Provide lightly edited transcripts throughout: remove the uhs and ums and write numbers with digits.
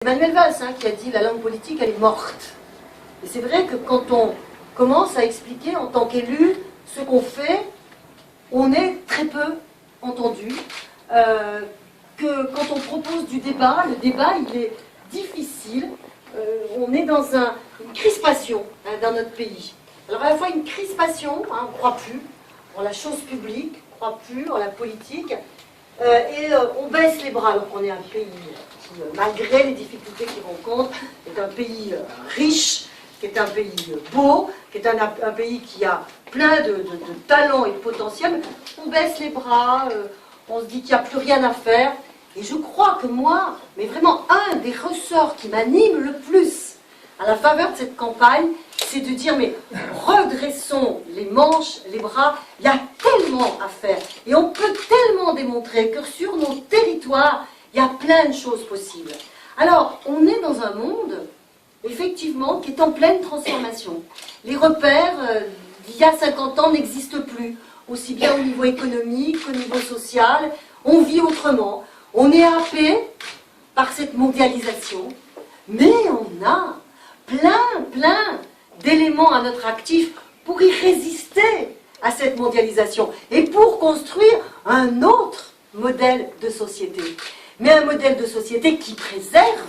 Manuel Valls qui a dit la langue politique, elle est morte. Et c'est vrai que quand on commence à expliquer en tant qu'élu ce qu'on fait, on est très peu entendu. Que quand on propose du débat, le débat il est difficile. On est dans une crispation dans notre pays. Alors à la fois une crispation, on ne croit plus en la chose publique, on ne croit plus en la politique, et on baisse les bras alors qu'on est un pays qui, malgré les difficultés qu'il rencontre, est un pays riche, qui est un pays beau, qui est un pays qui a plein de talents et de potentiel. On baisse les bras, on se dit qu'il n'y a plus rien à faire. Et je crois que moi, mais vraiment un des ressorts qui m'anime le plus à la faveur de cette campagne, c'est de dire, mais redressons les manches, les bras, il y a tellement à faire. Et on peut tellement démontrer que sur nos territoires, il y a plein de choses possibles. Alors, on est dans un monde, effectivement, qui est en pleine transformation. Les repères d'il y a 50 ans n'existent plus, aussi bien au niveau économique qu'au niveau social. On vit autrement. On est happé par cette mondialisation, mais on a plein d'éléments à notre actif pour y résister à cette mondialisation et pour construire un autre modèle de société. Mais un modèle de société qui préserve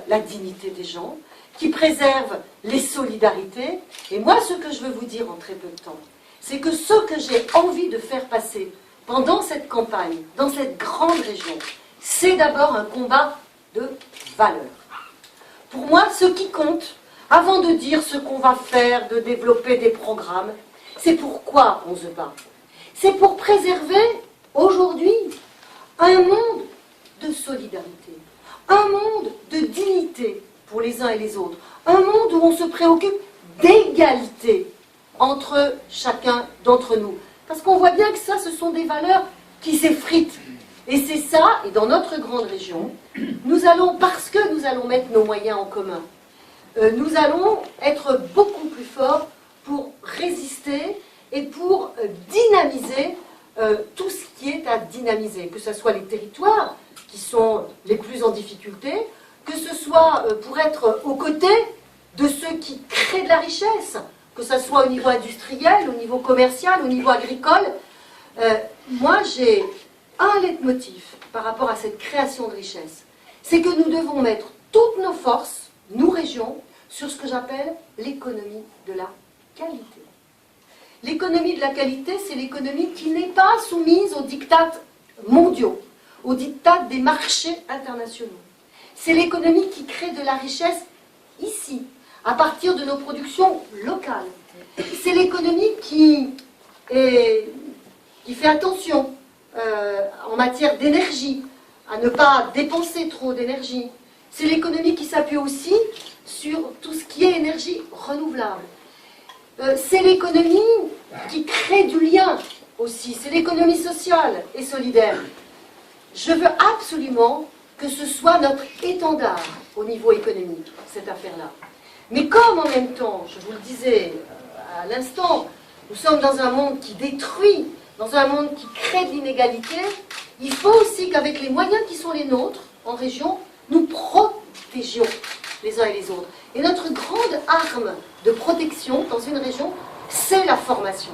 la dignité des gens, qui préserve les solidarités. Et moi, ce que je veux vous dire en très peu de temps, c'est que ce que j'ai envie de faire passer pendant cette campagne, dans cette grande région, c'est d'abord un combat de valeurs. Pour moi, ce qui compte, avant de dire ce qu'on va faire, de développer des programmes, c'est pourquoi on se bat. C'est pour préserver, aujourd'hui, un monde de solidarité, un monde de dignité pour les uns et les autres, un monde où on se préoccupe d'égalité entre chacun d'entre nous. Parce qu'on voit bien que ça, ce sont des valeurs qui s'effritent. Et c'est ça, et dans notre grande région, nous allons, parce que nous allons mettre nos moyens en commun, nous allons être beaucoup plus forts pour résister et pour dynamiser tout ce qui est à dynamiser, que ce soit les territoires qui sont les plus en difficulté, que ce soit pour être aux côtés de ceux qui créent de la richesse, que ce soit au niveau industriel, au niveau commercial, au niveau agricole. Moi, j'ai un leitmotiv par rapport à cette création de richesse, c'est que nous devons mettre toutes nos forces, nous régions, sur ce que j'appelle l'économie de la qualité. L'économie de la qualité, c'est l'économie qui n'est pas soumise aux diktats mondiaux, aux diktats des marchés internationaux. C'est l'économie qui crée de la richesse ici, à partir de nos productions locales. C'est l'économie qui fait attention en matière d'énergie, à ne pas dépenser trop d'énergie. C'est l'économie qui s'appuie aussi sur tout ce qui est énergie renouvelable. C'est l'économie qui crée du lien aussi. C'est l'économie sociale et solidaire. Je veux absolument que ce soit notre étendard au niveau économique, cette affaire-là. Mais comme en même temps, je vous le disais à l'instant, nous sommes dans un monde qui détruit, dans un monde qui crée de l'inégalité, il faut aussi qu'avec les moyens qui sont les nôtres, en région, nous protégions les uns et les autres. Et notre grande arme de protection dans une région, c'est la formation.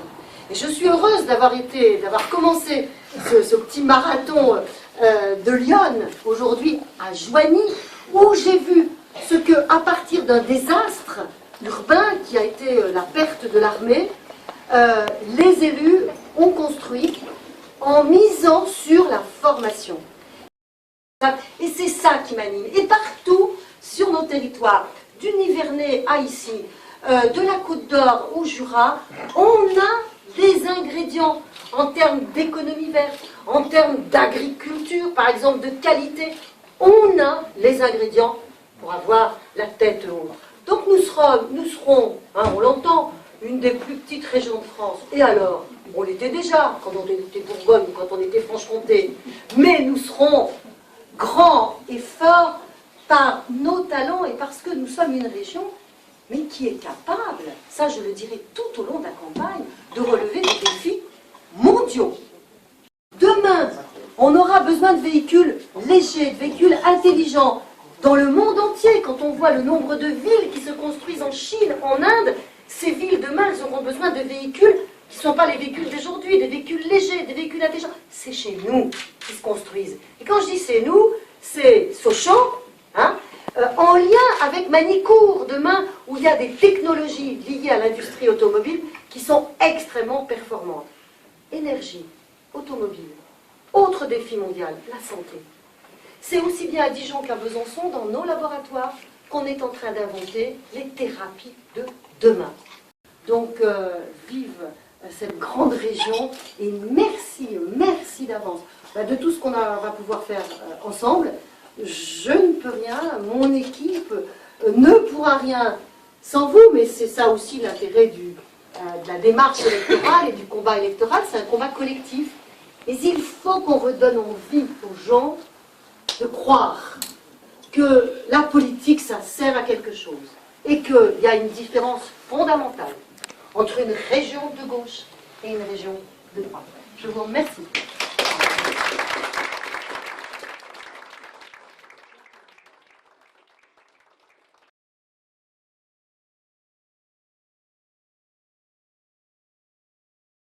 Et je suis heureuse d'avoir commencé ce petit marathon de Lyon, aujourd'hui à Joigny, où j'ai vu ce que, à partir d'un désastre urbain qui a été la perte de l'armée, les élus ont construit en misant sur la formation. Et c'est ça qui m'anime. Et partout sur nos territoires, du Nivernais à ici, de la Côte d'Or au Jura, on a des ingrédients en termes d'économie verte, en termes d'agriculture, par exemple de qualité. On a les ingrédients pour avoir la tête haute. Donc nous serons, on l'entend, une des plus petites régions de France. Et alors, on l'était déjà quand on était Bourgogne, quand on était Franche-Comté. Mais nous serons grands et forts par nos talents et parce que nous sommes une région, mais qui est capable, ça je le dirai tout au long de la campagne, de relever des défis mondiaux. Demain, On aura besoin de véhicules légers, de véhicules intelligents. Dans le monde entier, quand on voit le nombre de villes qui se construisent en Chine, en Inde, ces villes demain, elles auront besoin de véhicules qui ne sont pas les véhicules d'aujourd'hui, des véhicules légers, des véhicules intelligents. C'est chez nous qui se construisent. Et quand je dis c'est nous, c'est Sochaux, hein, en lien avec Manicourt demain, où il y a des technologies liées à l'industrie automobile qui sont extrêmement performantes. Énergie, automobile, autre défi mondial, la santé. C'est aussi bien à Dijon qu'à Besançon, dans nos laboratoires, qu'on est en train d'inventer les thérapies de demain. Donc, vive cette grande région et merci d'avance de tout ce qu'on va pouvoir faire ensemble. Je ne peux rien, mon équipe ne pourra rien sans vous, mais c'est ça aussi l'intérêt de la démarche électorale et du combat électoral, c'est un combat collectif. Mais il faut qu'on redonne envie aux gens de croire que la politique, ça sert à quelque chose. Et qu'il y a une différence fondamentale entre une région de gauche et une région de droite. Je vous remercie.